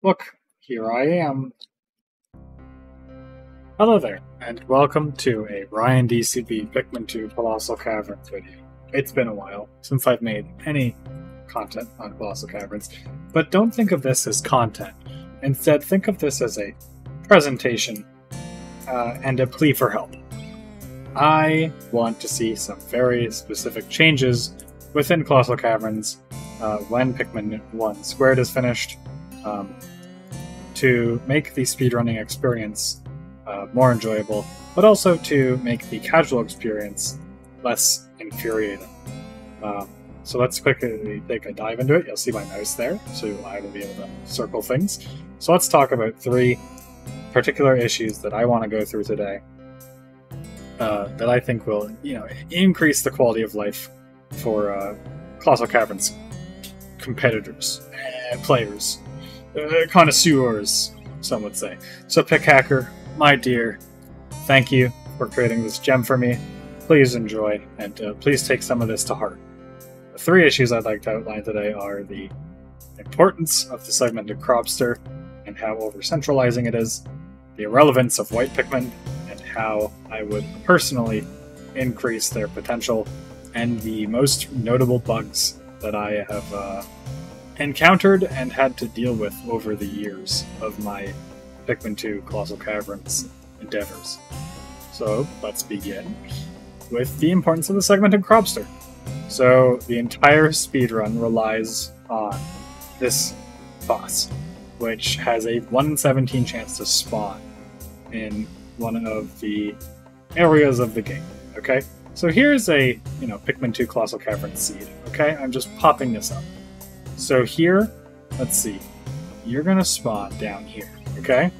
Look, here I am. Hello there, and welcome to a Ryan DCB Pikmin 2 Colossal Caverns video. It's been a while since I've made any content on Colossal Caverns, but don't think of this as content. Instead, think of this as a presentation and a plea for help. I want to see some very specific changes within Colossal Caverns when Pikmin 1 Squared is finished, to make the speedrunning experience more enjoyable, but also to make the casual experience less infuriating. So let's quickly take a dive into it. You'll see my mouse there, so I will be able to circle things. So let's talk about three particular issues that I want to go through today that I think will, increase the quality of life for Colossal Caverns competitors, players, connoisseurs, some would say. So Pickhacker, my dear, thank you for creating this gem for me. Please enjoy, and please take some of this to heart. The three issues I'd like to outline today are the importance of the segmented Cropster and how over-centralizing it is, the irrelevance of white Pikmin, and how I would personally increase their potential, and the most notable bugs that I have encountered and had to deal with over the years of my Pikmin 2 Colossal Caverns endeavors. So let's begin with the importance of the segmented Cropster. So the entire speedrun relies on this boss, which has a 1 in 17 chance to spawn in one of the areas of the game. Okay, so here's a Pikmin 2 Colossal Caverns seed. Okay, I'm just popping this up. So here, let's see, you're gonna spawn down here, okay?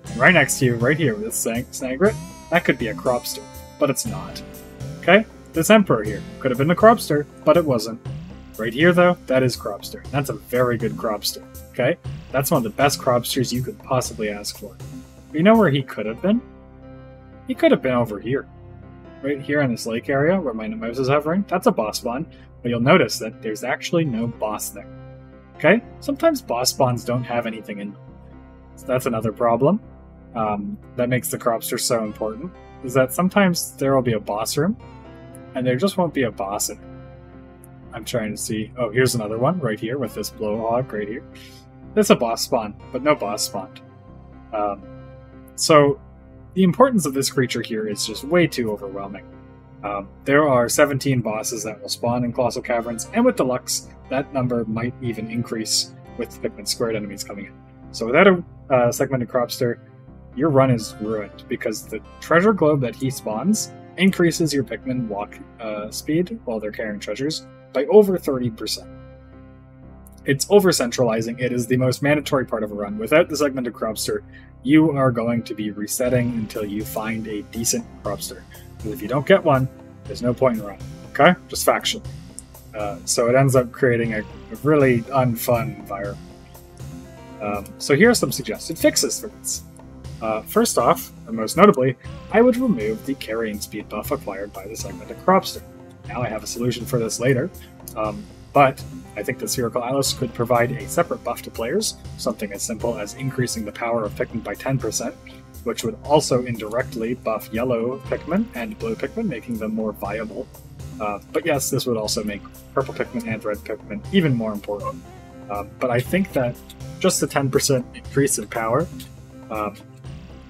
And right next to you, right here with this Snagrit, that could be a Cropster, but it's not. Okay? This Emperor here could have been a Cropster, but it wasn't. Right here, though, that is Cropster. That's a very good Cropster, okay? That's one of the best Cropsters you could possibly ask for. But you know where he could have been? He could have been over here. Right here in this lake area where my mouse is hovering. That's a boss spawn. But you'll notice that there's actually no boss there. Okay? Sometimes boss spawns don't have anything in them. So that's another problem that makes the Cropster so important, is that sometimes there will be a boss room, and there just won't be a boss in it. I'm trying to see... Oh, here's another one right here with this blowhog right here. There's a boss spawn, but no boss spawned. So the importance of this creature here is just way too overwhelming. There are 17 bosses that will spawn in Colossal Caverns, and with Deluxe, that number might even increase with Pikmin Squared enemies coming in. So without a segmented Cropster, your run is ruined, because the treasure globe that he spawns increases your Pikmin walk speed while they're carrying treasures by over 30%. It's over-centralizing. It is the most mandatory part of a run. Without the segmented Cropster, you are going to be resetting until you find a decent Cropster. Because if you don't get one, there's no point in running. Okay? Just factually. So it ends up creating a really unfun environment. So here are some suggested fixes for this. First off, and most notably, I would remove the carrying speed buff acquired by the segmented Cropster. Now I have a solution for this later, but I think the Spherical Atlas could provide a separate buff to players, something as simple as increasing the power of Pikmin by 10%, which would also indirectly buff yellow Pikmin and blue Pikmin, making them more viable. But yes, this would also make purple Pikmin and red Pikmin even more important. But I think that just the 10% increase in power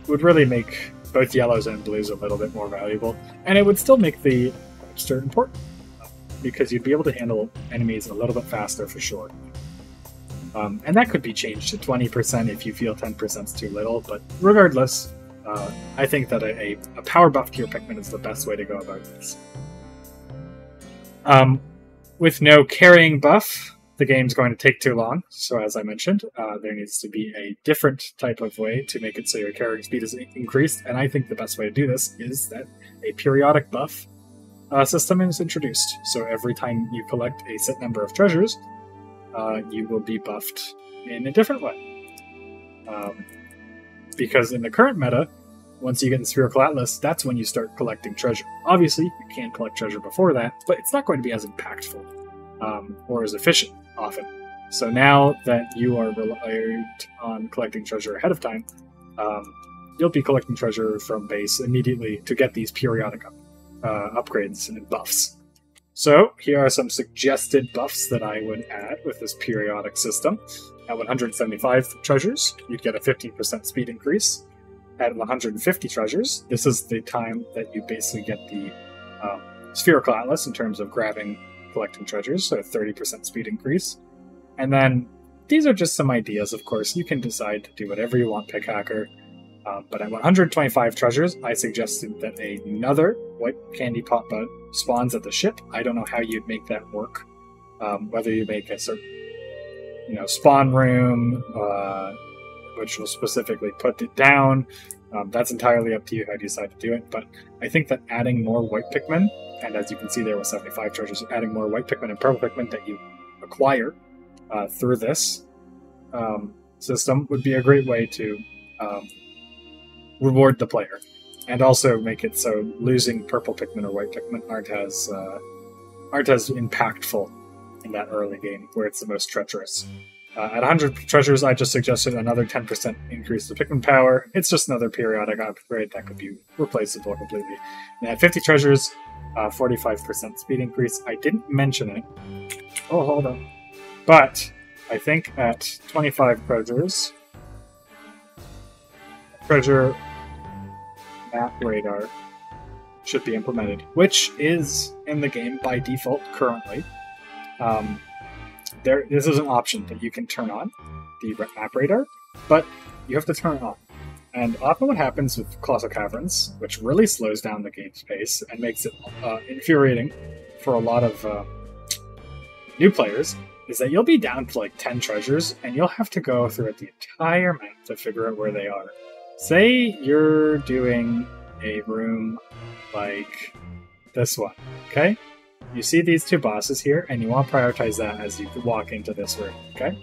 would really make both yellows and blues a little bit more valuable, and it would still make the Cropster important, because you'd be able to handle enemies a little bit faster for sure. And that could be changed to 20% if you feel 10% is too little, but regardless, I think that a power buff to your Pikmin is the best way to go about this. With no carrying buff, the game's going to take too long, so as I mentioned, there needs to be a different type of way to make it so your carrying speed is increased, and I think the best way to do this is that a periodic buff system is introduced. So every time you collect a set number of treasures, you will be buffed in a different way. Because in the current meta, once you get the Spherical Atlas, that's when you start collecting treasure. Obviously, you can't collect treasure before that, but it's not going to be as impactful or as efficient often. So now that you are reliant on collecting treasure ahead of time, you'll be collecting treasure from base immediately to get these periodic upgrades and buffs. So here are some suggested buffs that I would add with this periodic system. At 175 treasures, you'd get a 15% speed increase. At 150 treasures, this is the time that you basically get the spherical atlas in terms of collecting treasures, so a 30% speed increase. And then these are just some ideas, of course. You can decide to do whatever you want, Pick Hacker. But at 125 treasures, I suggested that another white candy pop bud spawns at the ship. I don't know how you'd make that work. Whether you make a certain, spawn room, which will specifically put it down. That's entirely up to you how you decide to do it. But I think that adding more white Pikmin, and as you can see there with 75 treasures, adding more white Pikmin and purple Pikmin that you acquire through this system would be a great way to reward the player, and also make it so losing purple Pikmin or white Pikmin aren't as impactful in that early game where it's the most treacherous. At 100 treasures, I just suggested another 10% increase to Pikmin power. It's just another periodic upgrade that could be replaceable completely. And at 50 treasures, 45% speed increase. I didn't mention it. Oh, hold on. But I think at 25 treasures, treasure map radar should be implemented, which is in the game by default currently. This is an option that you can turn on, the map radar, but you have to turn it on. And often what happens with Colossal Caverns, which really slows down the game's pace and makes it infuriating for a lot of new players, is that you'll be down to like 10 treasures, and you'll have to go through the entire map to figure out where they are. Say you're doing a room like this one, okay? You see these two bosses here, and you want to prioritize that as you walk into this room, okay?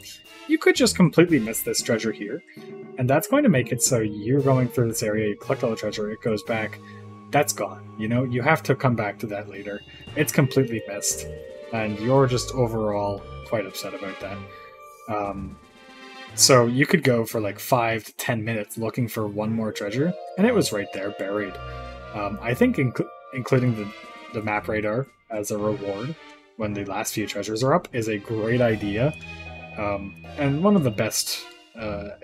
You could just completely miss this treasure here, and that's going to make it so you're going through this area, you collect all the treasure, it goes back, that's gone. You have to come back to that later. It's completely missed, and you're just overall quite upset about that. So you could go for like 5 to 10 minutes looking for one more treasure, and it was right there, buried. I think including the map radar as a reward when the last few treasures are up is a great idea, and one of the best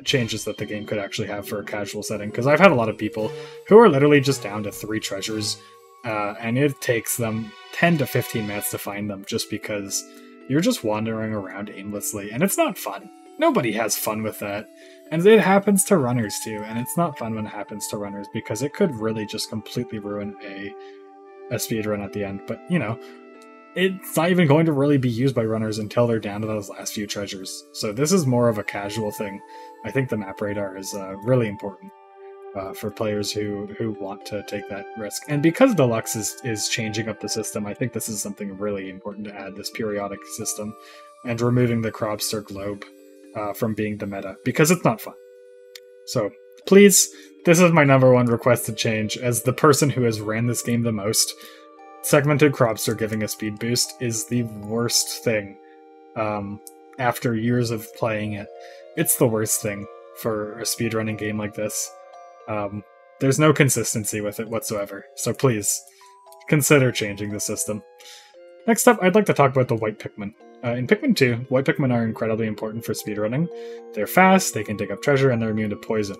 changes that the game could actually have for a casual setting, because I've had a lot of people who are literally just down to 3 treasures, and it takes them 10 to 15 minutes to find them just because you're just wandering around aimlessly, and it's not fun. Nobody has fun with that. And it happens to runners too, and it's not fun when it happens to runners because it could really just completely ruin a speedrun at the end. But, it's not even going to really be used by runners until they're down to those last few treasures. So this is more of a casual thing. I think the map radar is really important for players who want to take that risk. And because Deluxe is changing up the system, I think this is something really important to add, this periodic system, and removing the Cropster globe from being the meta, because it's not fun. So please, this is my #1 requested change. As the person who has ran this game the most, segmented Cropster giving a speed boost is the worst thing. After years of playing it, it's the worst thing for a speedrunning game like this. There's no consistency with it whatsoever, so please consider changing the system. Next up, I'd like to talk about the white Pikmin. In Pikmin 2, white Pikmin are incredibly important for speedrunning. They're fast, they can dig up treasure, and they're immune to poison.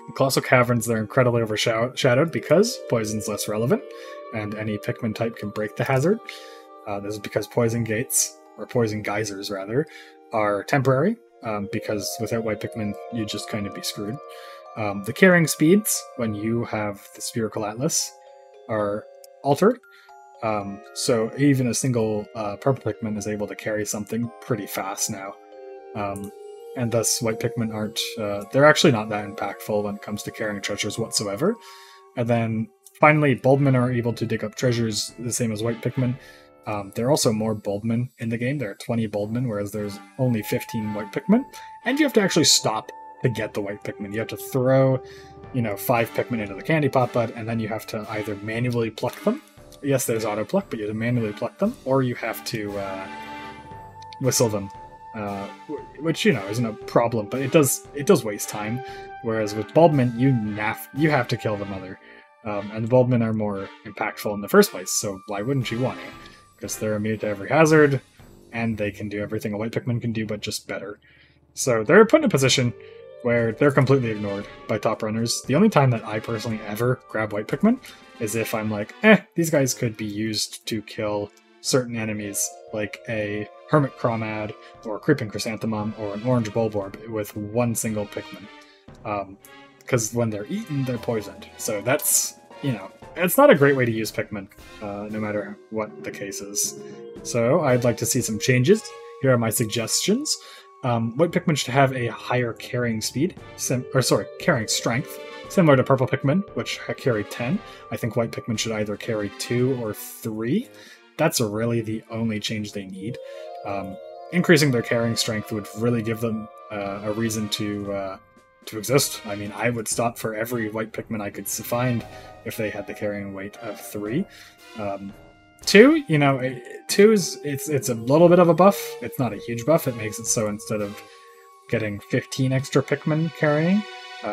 In Colossal Caverns, they're incredibly overshadowed because poison's less relevant, and any Pikmin type can break the hazard. This is because poison gates, or poison geysers rather, are temporary, because without white Pikmin, you'd just kind of be screwed. The carrying speeds, when you have the Spherical Atlas, are altered. So even a single purple Pikmin is able to carry something pretty fast now. And thus white Pikmin aren't, they're actually not that impactful when it comes to carrying treasures whatsoever. And then finally, Bulbmin are able to dig up treasures the same as white Pikmin. There are also more Bulbmin in the game. There are 20 Bulbmin, whereas there's only 15 white Pikmin. And you have to actually stop to get the white Pikmin. You have to throw, 5 Pikmin into the candy pop bud, and then you have to either manually pluck them. Yes, there's auto pluck, but you have to manually pluck them, or you have to whistle them which, you know, isn't a problem, but it does waste time. Whereas with Bulbmin, you have to kill the mother. And the Bulbmin are more impactful in the first place, so why wouldn't you want to? Because they're immune to every hazard, and they can do everything a white Pikmin can do, but just better. So they're put in a position where they're completely ignored by top runners. The only time that I personally ever grab white Pikmin is if I'm like, these guys could be used to kill certain enemies, like a Hermit Crawmad, or a Creeping Chrysanthemum, or an Orange Bulborb with one single Pikmin. Because when they're eaten, they're poisoned. So that's, you know, it's not a great way to use Pikmin, no matter what the case is. So I'd like to see some changes. Here are my suggestions. White Pikmin should have a higher carrying speed, carrying strength, similar to purple Pikmin, which carry 10. I think white Pikmin should either carry 2 or 3. That's really the only change they need. Increasing their carrying strength would really give them a reason to exist. I mean, I would stop for every white Pikmin I could find if they had the carrying weight of 3. 2, you know, 2 is it's a little bit of a buff. It's not a huge buff. It makes it so instead of getting 15 extra Pikmin carrying,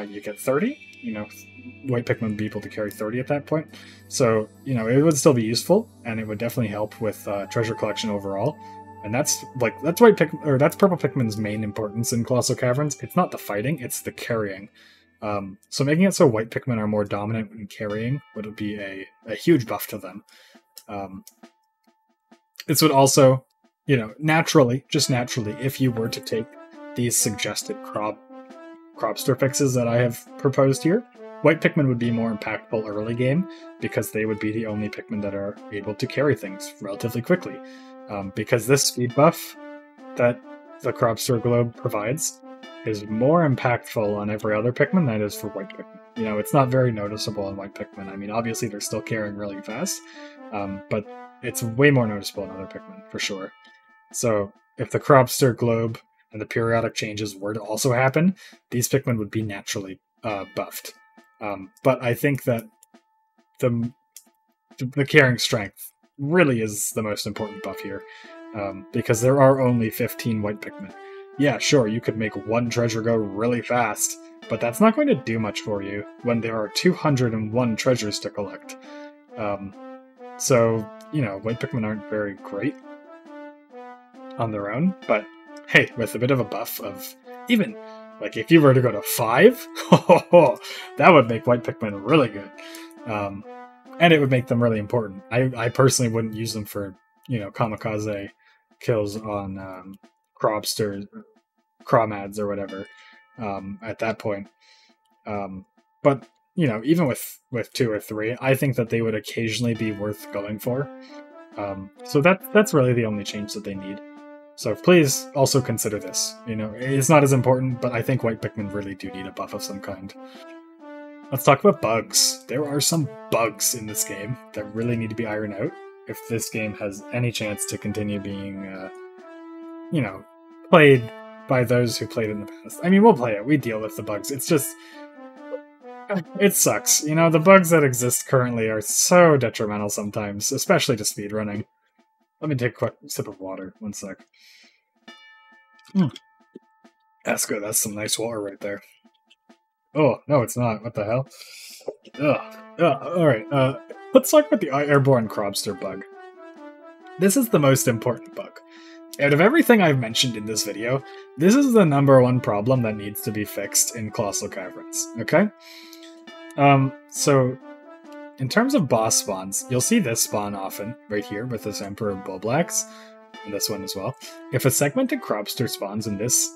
you get 30. You know, white Pikmin would be able to carry 30 at that point. So, you know, it would still be useful, and it would definitely help with treasure collection overall. And that's purple Pikmin's main importance in Colossal Caverns. It's not the fighting, it's the carrying. So making it so white Pikmin are more dominant in carrying would be a huge buff to them. This would also, you know, naturally, if you were to take these suggested Cropster fixes that I have proposed here, white Pikmin would be more impactful early game, because they would be the only Pikmin that are able to carry things relatively quickly. Because this speed buff that the Cropster Globe provides is more impactful on every other Pikmin than it is for white Pikmin. You know, it's not very noticeable on white Pikmin. I mean, obviously they're still carrying really fast, but it's way more noticeable in other Pikmin, for sure. So if the Cropster Globe and the periodic changes were to also happen, these Pikmin would be naturally buffed. But I think that the carrying strength really is the most important buff here, because there are only 15 white Pikmin. Yeah, sure, you could make one treasure go really fast, but that's not going to do much for you when there are 201 treasures to collect. So, you know, white Pikmin aren't very great on their own, but hey, with a bit of a buff of even, like, if you were to go to 5, that would make white Pikmin really good. And it would make them really important. I personally wouldn't use them for, you know, kamikaze kills on Cropsters, Crawmads, or whatever at that point. But, you know, even with 2 or 3, I think that they would occasionally be worth going for. So that's really the only change that they need. So please also consider this. You know, it's not as important, but I think white Pikmin really do need a buff of some kind. Let's talk about bugs. There are some bugs in this game that really need to be ironed out if this game has any chance to continue being, you know, played by those who played in the past. I mean, we'll play it. We deal with the bugs. It's just, it sucks. You know, the bugs that exist currently are so detrimental sometimes, especially to speedrunning. Let me take a quick sip of water. One sec. That's good. That's some nice water right there. Oh, no, it's not. What the hell? Alright, let's talk about the Airborne Kobster bug. This is the most important bug. Out of everything I've mentioned in this video, this is the #1 problem that needs to be fixed in Colossal Caverns, okay? So, in terms of boss spawns, you'll see this spawn often, right here, with this Emperor Bulblax, and this one as well. If a segmented Cropster spawns in this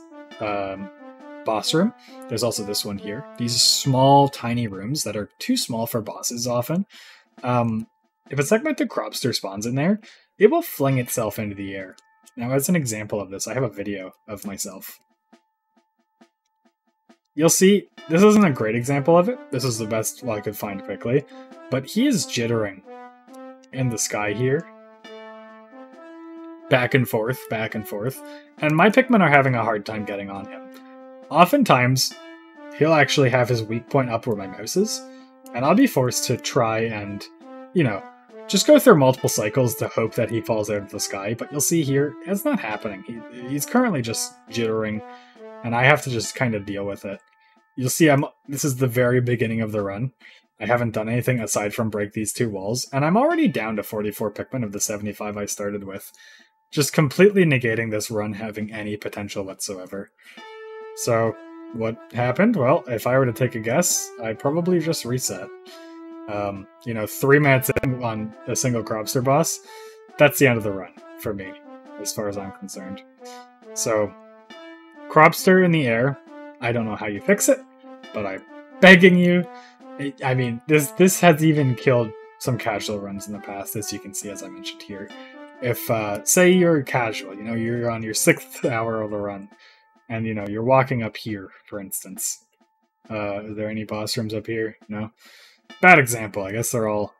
boss room, there's also this one here. These small, tiny rooms that are too small for bosses often. If a segmented Cropster spawns in there, it will fling itself into the air. Now, as an example of this, I have a video of myself. You'll see, this isn't a great example of it. This is the best I could find quickly. But he is jittering in the sky here. Back and forth, and my Pikmin are having a hard time getting on him. Oftentimes, he'll actually have his weak point up where my mouse is, and I'll be forced to try and, you know, Just go through multiple cycles to hope that he falls out of the sky, but you'll see here, it's not happening. He's currently just jittering, and I have to just kind of deal with it. You'll see this is the very beginning of the run. I haven't done anything aside from break these 2 walls, and I'm already down to 44 Pikmin of the 75 I started with. Just completely negating this run having any potential whatsoever. So, what happened? Well, if I were to take a guess, I'd probably just reset. 3 minutes in on a single Cropster boss, that's the end of the run, for me, as far as I'm concerned. So, Cropster in the air, I don't know how you fix it, but I'm begging you. I mean, this has even killed some casual runs in the past, as you can see, as I mentioned here. If, say you're casual, you're on your 6th hour of the run, and, you're walking up here, for instance. Is there any boss rooms up here? No? Bad example. I guess they're all...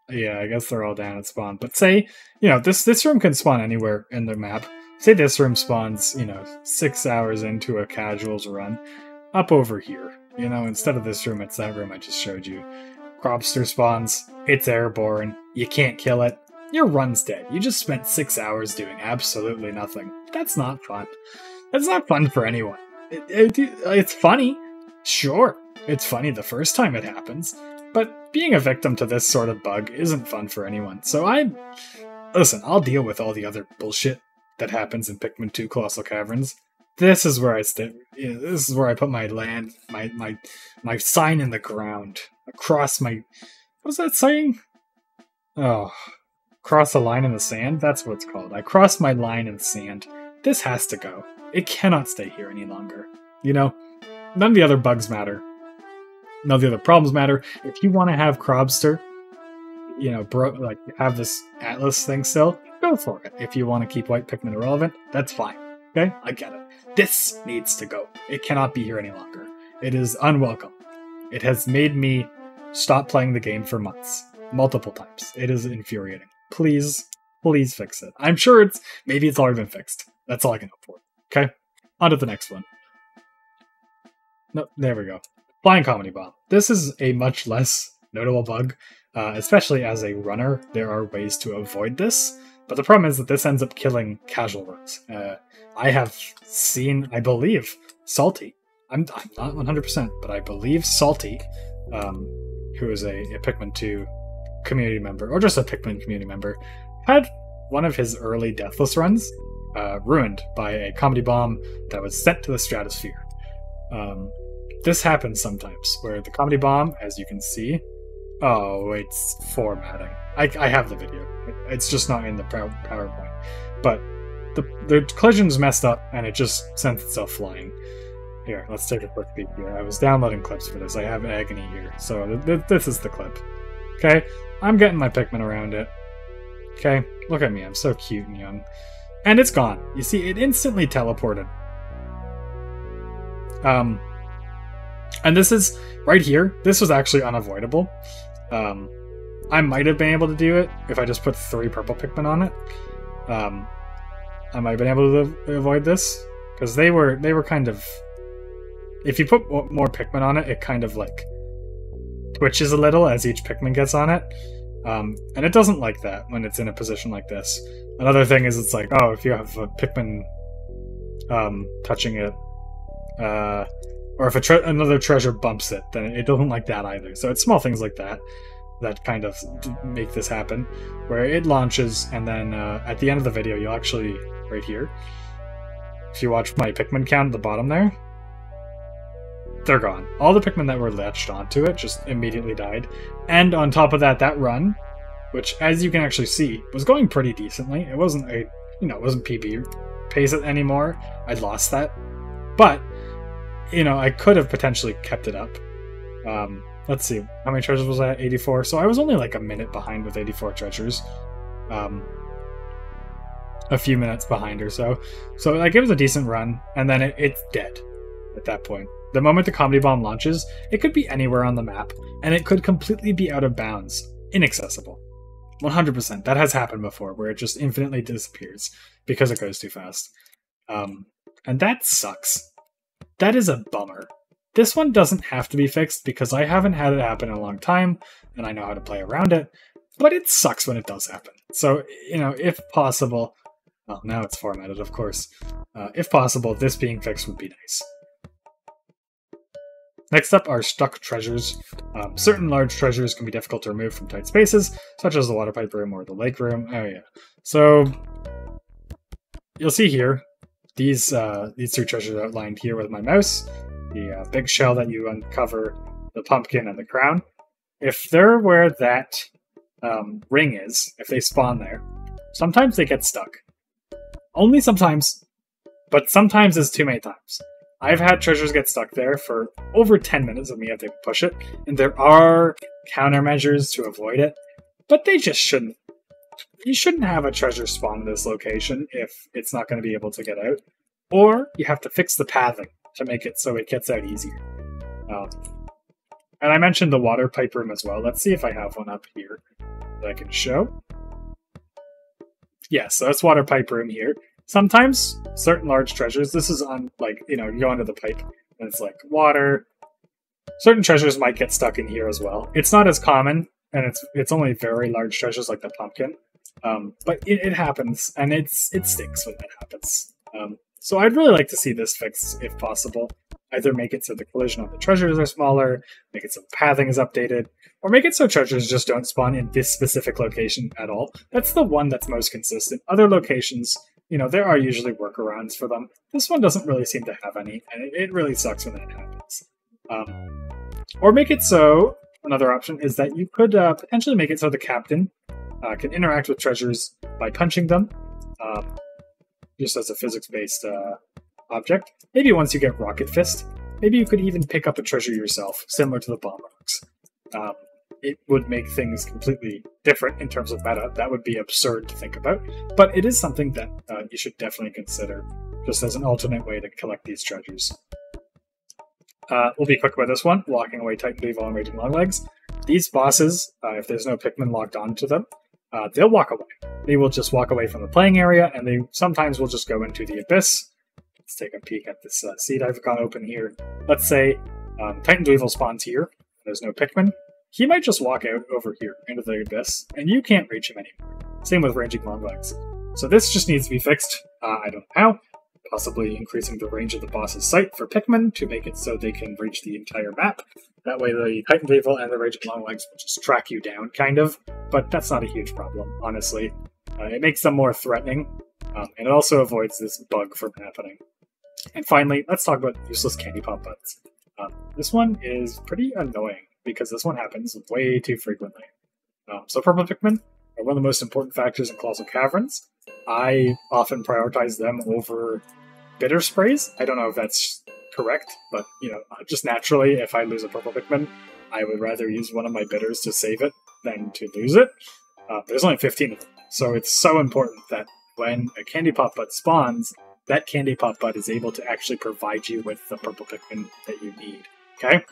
Yeah, I guess they're all down at spawn. But say, this room can spawn anywhere in the map. Say this room spawns, 6 hours into a casual's run. Up over here. Instead of this room, it's that room I just showed you. Cropster spawns. It's airborne. You can't kill it. Your run's dead. You just spent 6 hours doing absolutely nothing. That's not fun. That's not fun for anyone. It's funny. Sure, it's funny the first time it happens. But being a victim to this sort of bug isn't fun for anyone. So listen, I'll deal with all the other bullshit that happens in Pikmin 2 Colossal Caverns. This is where I stay. This is where I put my my sign in the ground across my. What's that saying? Oh, cross a line in the sand. That's what it's called. I cross my line in the sand. This has to go. It cannot stay here any longer. None of the other bugs matter. None of the other problems matter. If you want to have Cropster, have this Atlas thing still, go for it. If you want to keep White Pikmin irrelevant, that's fine. Okay? I get it. This needs to go. It cannot be here any longer. It is unwelcome. It has made me stop playing the game for months. Multiple times. It is infuriating. Please fix it. I'm sure maybe it's already been fixed. That's all I can hope for. Okay? On to the next one. No, there we go. Flying Comedy Bomb. This is a much less notable bug. Especially as a runner, there are ways to avoid this. But the problem is that this ends up killing casual runs. I have seen, I believe, Salty. I'm not 100%, but I believe Salty, who is a Pikmin 2 community member, or just a Pikmin community member, had one of his early Deathless runs ruined by a comedy bomb that was sent to the stratosphere. This happens sometimes, where the comedy bomb, as you can see... Oh, it's formatting. I have the video. It's just not in the PowerPoint. But the collision's messed up, and it just sent itself flying. Here, let's take a quick peek here. I was downloading clips for this. I have Agony here. So this is the clip. Okay? I'm getting my Pikmin around it. Okay? Look at me. I'm so cute and young. And it's gone. You see, it instantly teleported. And this is, right here, this was actually unavoidable. I might have been able to do it if I just put 3 purple Pikmin on it. I might have been able to avoid this, because they were kind of... If you put more Pikmin on it, it kind of, like, twitches a little as each Pikmin gets on it. And it doesn't like that when it's in a position like this. Another thing is it's like, oh, if you have a Pikmin touching it, or if another treasure bumps it, then it doesn't like that either. So it's small things like that that kind of make this happen, where it launches, and then at the end of the video, you'll actually, right here, if you watch my Pikmin count at the bottom there, they're gone. All the Pikmin that were latched onto it just immediately died. And on top of that, that run, which, as you can actually see, was going pretty decently. It wasn't it wasn't PB pace anymore. I'd lost that. But, I could have potentially kept it up. Let's see, how many treasures was I at? 84. So I was only like a minute behind with 84 treasures. A few minutes behind or so. So like it was a decent run, and then it's dead at that point. The moment the comedy bomb launches, it could be anywhere on the map, and it could completely be out of bounds, inaccessible. 100%. That has happened before, where it just infinitely disappears because it goes too fast. And that sucks. That is a bummer. This one doesn't have to be fixed because I haven't had it happen in a long time, and I know how to play around it. but it sucks when it does happen. So, you know, if possible, well, now it's formatted, of course. If possible, this being fixed would be nice. Next up are stuck treasures. Certain large treasures can be difficult to remove from tight spaces, such as the water pipe room or the lake room. Oh yeah. So you'll see here these three treasures outlined here with my mouse. The big shell that you uncover, the pumpkin, and the crown. If they're where that ring is, if they spawn there, sometimes they get stuck. Only sometimes, but sometimes is too many times. I've had treasures get stuck there for over 10 minutes of me having to push it, and there are countermeasures to avoid it, but they just shouldn't. You shouldn't have a treasure spawn in this location if it's not going to be able to get out, or you have to fix the pathing to make it so it gets out easier. And I mentioned the water pipe room as well. Let's see if I have one up here that I can show. Yeah, so that's water pipe room here. Sometimes certain large treasures, this is on, like, you know, you go under the pipe and it's like water. Certain treasures might get stuck in here as well. It's not as common, and it's only very large treasures like the pumpkin. But it happens, and it stinks when that happens. So I'd really like to see this fixed if possible. Either make it so the collision on the treasures are smaller, make it so pathing is updated, or make it so treasures just don't spawn in this specific location at all. That's the one that's most consistent. Other locations, you know, there are usually workarounds for them. This one doesn't really seem to have any, and it really sucks when that happens. Or make it so, another option is that you could potentially make it so the captain can interact with treasures by punching them, just as a physics-based object. Maybe once you get Rocket Fist, maybe you could even pick up a treasure yourself, similar to the bomb rocks. It would make things completely different in terms of meta. That would be absurd to think about, but it is something that you should definitely consider, just as an alternate way to collect these treasures. We'll be quick about this one. Locking away Titan Weevil and Raging Longlegs. These bosses, if there's no Pikmin locked onto them, they'll walk away. They will just walk away from the playing area, and they sometimes will just go into the abyss. Let's take a peek at this seed I've got open here. Let's say Titan Weevil spawns here. There's no Pikmin. He might just walk out over here into the abyss, and you can't reach him anymore. Same with Raging Longlegs. So this just needs to be fixed. I don't know how. Possibly increasing the range of the boss's sight for Pikmin to make it so they can reach the entire map. That way the Titan Weevil and the Raging Longlegs will just track you down, kind of. But that's not a huge problem, honestly. It makes them more threatening, and it also avoids this bug from happening. And finally, let's talk about useless candy pop buttons. This one is pretty annoying, because this one happens way too frequently. So purple Pikmin are one of the most important factors in Colossal Caverns. I often prioritize them over bitter sprays. I don't know if that's correct, but, you know, just naturally, if I lose a purple Pikmin, I would rather use one of my bitters to save it than to lose it. There's only 15 of them, so it's so important that when a candy pop bud spawns, that candy pop bud is able to actually provide you with the purple Pikmin that you need, okay?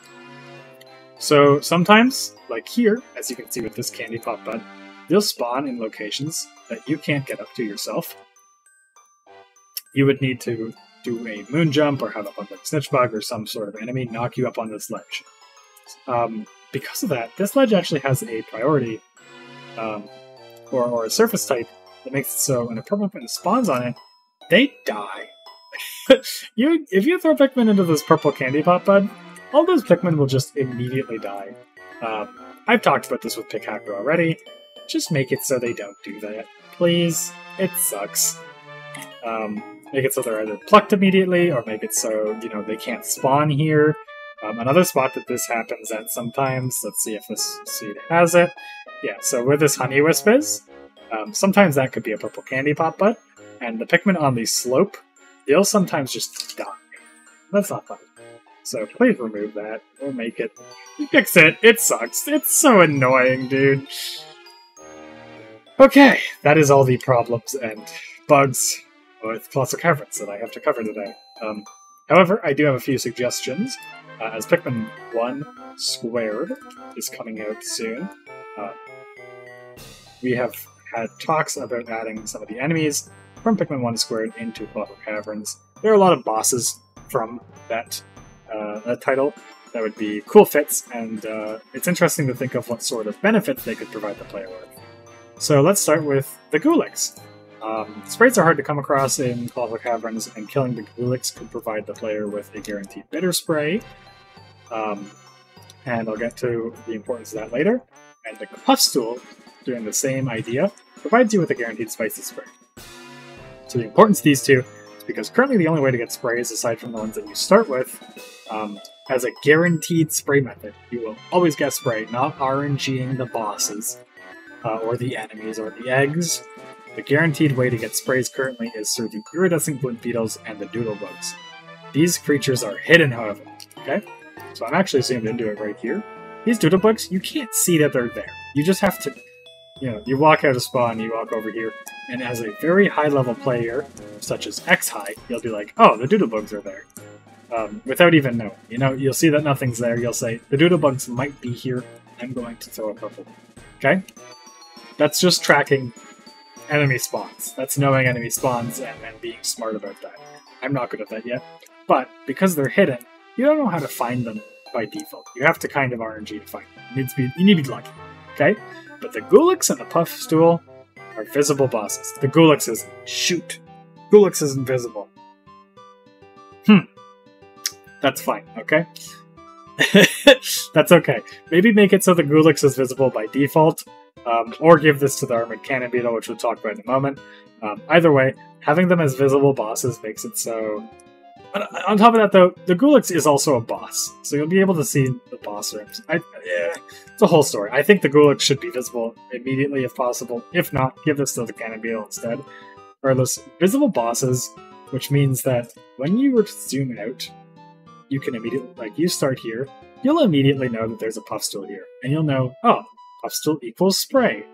So sometimes, like here, as you can see with this candy pop bud, they'll spawn in locations that you can't get up to yourself. You would need to do a moon jump or have a like Snitchbug or some sort of enemy knock you up on this ledge. Because of that, this ledge actually has a priority or a surface type that makes it so when a purple Pikmin spawns on it, they die. If you throw Pikmin into this purple candy pop bud, all those Pikmin will just immediately die. I've talked about this with Pickhacker already. Just make it so they don't do that, please. It sucks. Make it so they're either plucked immediately, or make it so, you know, they can't spawn here. Another spot that this happens at sometimes, let's see if this seed has it. Yeah, so where this honey wisp is, sometimes that could be a purple candy pop bud, and the Pikmin on the slope, they'll sometimes just die. That's not fun. So please remove that, or make it... Fix it! It sucks! It's so annoying, dude! Okay, that is all the problems and bugs with Colossal Caverns that I have to cover today. However, I do have a few suggestions. As Pikmin 1 Squared is coming out soon, we have had talks about adding some of the enemies from Pikmin 1 Squared into Colossal Caverns. There are a lot of bosses from that title that would be cool fits, and it's interesting to think of what sort of benefits they could provide the player with. So let's start with the Gouix. Sprays are hard to come across in Colossal Caverns, and killing the Gouix could provide the player with a guaranteed bitter spray. And I'll get to the importance of that later. And the Puffstol, doing the same idea, provides you with a guaranteed spicy spray. So the importance of these two is because currently the only way to get sprays, aside from the ones that you start with, has a guaranteed spray method. You will always get spray, not RNGing the bosses, or the enemies, or the eggs. The guaranteed way to get sprays currently is through the iridescent glint beetles and the doodlebugs. These creatures are hidden, however, okay? So I'm actually zoomed into it right here. These doodlebugs, you can't see that they're there. You just have to, you walk out of spawn, you walk over here, and as a very high-level player, such as X-High, you'll be like, oh, the doodlebugs are there. Without even knowing. You'll see that nothing's there, you'll say, the doodlebugs might be here, I'm going to throw a purple. Okay? That's just tracking enemy spawns. That's knowing enemy spawns and being smart about that. I'm not good at that yet. But, because they're hidden, you don't know how to find them by default. You have to kind of RNG to find them. You need to be lucky. Okay? But the Gouix and the Puffstol are visible bosses. The Gouix isn't. Shoot. Gouix isn't visible. That's fine, okay? That's okay. Maybe make it so the Gouix is visible by default, or give this to the Armored Cannon Beetle, which we'll talk about in a moment. Either way, having them as visible bosses makes it so... On top of that, though, the Gouix is also a boss, so you'll be able to see the boss rooms. It's a whole story. I think the Gouix should be visible immediately if possible. If not, give this to the Cannon Beetle instead. Regardless, visible bosses, which means that when you zoom out, you can immediately, like you start here, you'll immediately know that there's a Puffstol here. And you'll know, oh, Puffstol equals spray.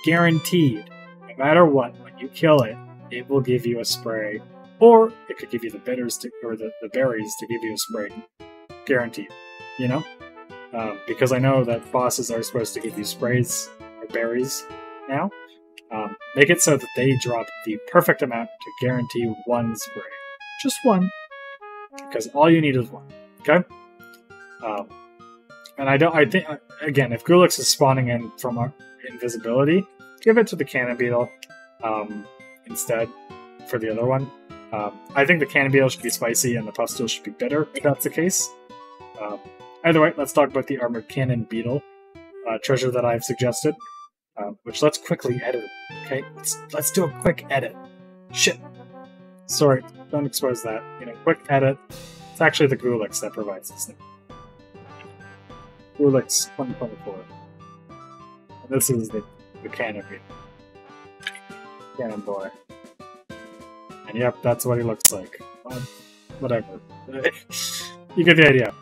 Guaranteed. No matter what, when you kill it, it will give you a spray. Or it could give you the bitters or the berries to give you a spray. Guaranteed. Because I know that bosses are supposed to give you sprays or berries now. Make it so that they drop the perfect amount to guarantee one spray. Just one. Because all you need is one. Okay? And I think, again, if Gouix is spawning in from our invisibility, give it to the Cannon Beetle instead for the other one. I think the Cannon Beetle should be spicy and the Puffstol should be bitter, if that's the case. Either way, let's talk about the Armored Cannon Beetle treasure that I've suggested, which let's quickly edit it, okay? Let's do a quick edit. Shit. Sorry, don't expose that. Quick edit. It's actually the Gouix that provides this thing. Gouix 2024. And this is the Cannon Beetle. Cannon Boy. And yep, that's what he looks like. Whatever. You get the idea.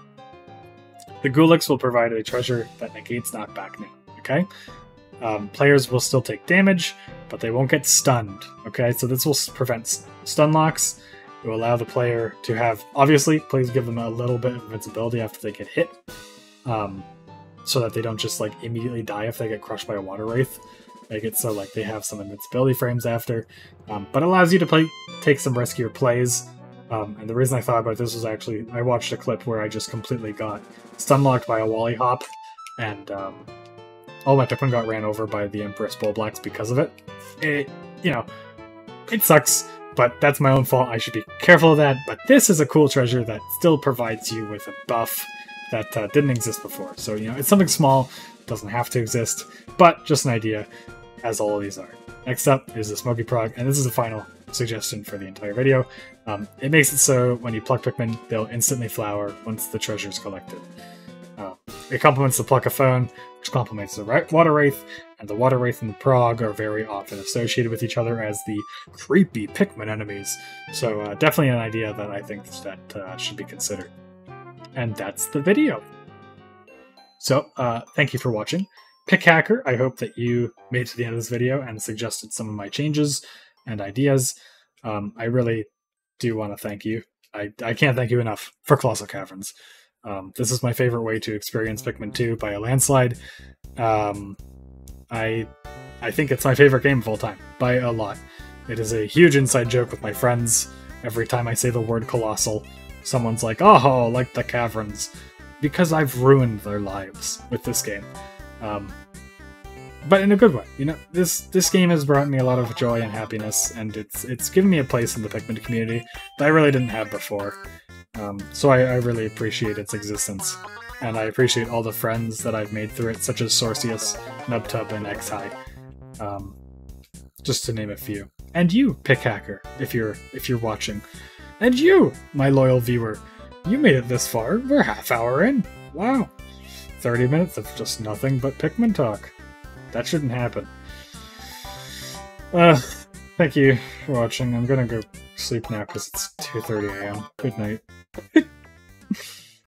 The Gouix will provide a treasure that negates knockback now, okay? Players will still take damage, but they won't get stunned, okay? So this will prevent stun locks. It will allow the player to have... Obviously, please give them a little bit of invincibility after they get hit, so that they don't just immediately die if they get crushed by a water wraith. Make it so they have some invincibility frames after, but allows you to take some riskier plays. And the reason I thought about this was actually I watched a clip where I just completely got stun-locked by a Wally Hop, and all my Pikmin got ran over by the Empress Bullblacks because of it. It sucks, but that's my own fault. I should be careful of that. But this is a cool treasure that still provides you with a buff that didn't exist before. So it's something small. Doesn't have to exist, but just an idea, as all of these are. Next up is the Smoky Prog, and this is the final suggestion for the entire video. It makes it so when you pluck Pikmin, they'll instantly flower once the treasure is collected. It complements the Pluck-a-Phone, which complements the Water Wraith, and the Water Wraith and the Prog are very often associated with each other as the creepy Pikmin enemies. So definitely an idea that I think that should be considered. And that's the video. So, thank you for watching. Pickhacker, I hope that you made it to the end of this video and suggested some of my changes and ideas. I really do want to thank you. I can't thank you enough for Colossal Caverns. This is my favorite way to experience Pikmin 2 by a landslide. I think it's my favorite game of all time, by a lot. It is a huge inside joke with my friends. Every time I say the word Colossal, someone's like, oh, like the Caverns. Because I've ruined their lives with this game. but in a good way. You know, this game has brought me a lot of joy and happiness, and it's given me a place in the Pikmin community that I really didn't have before. So I really appreciate its existence, and I appreciate all the friends that I've made through it, such as Sorcius, Nubtub, and Xhai, just to name a few. And you, Pickhacker, if you're watching, and you, my loyal viewer, you made it this far. We're half hour in. Wow, 30 minutes of just nothing but Pikmin talk. That shouldn't happen. Thank you for watching. I'm gonna go sleep now because it's 2:30 a.m. Good night.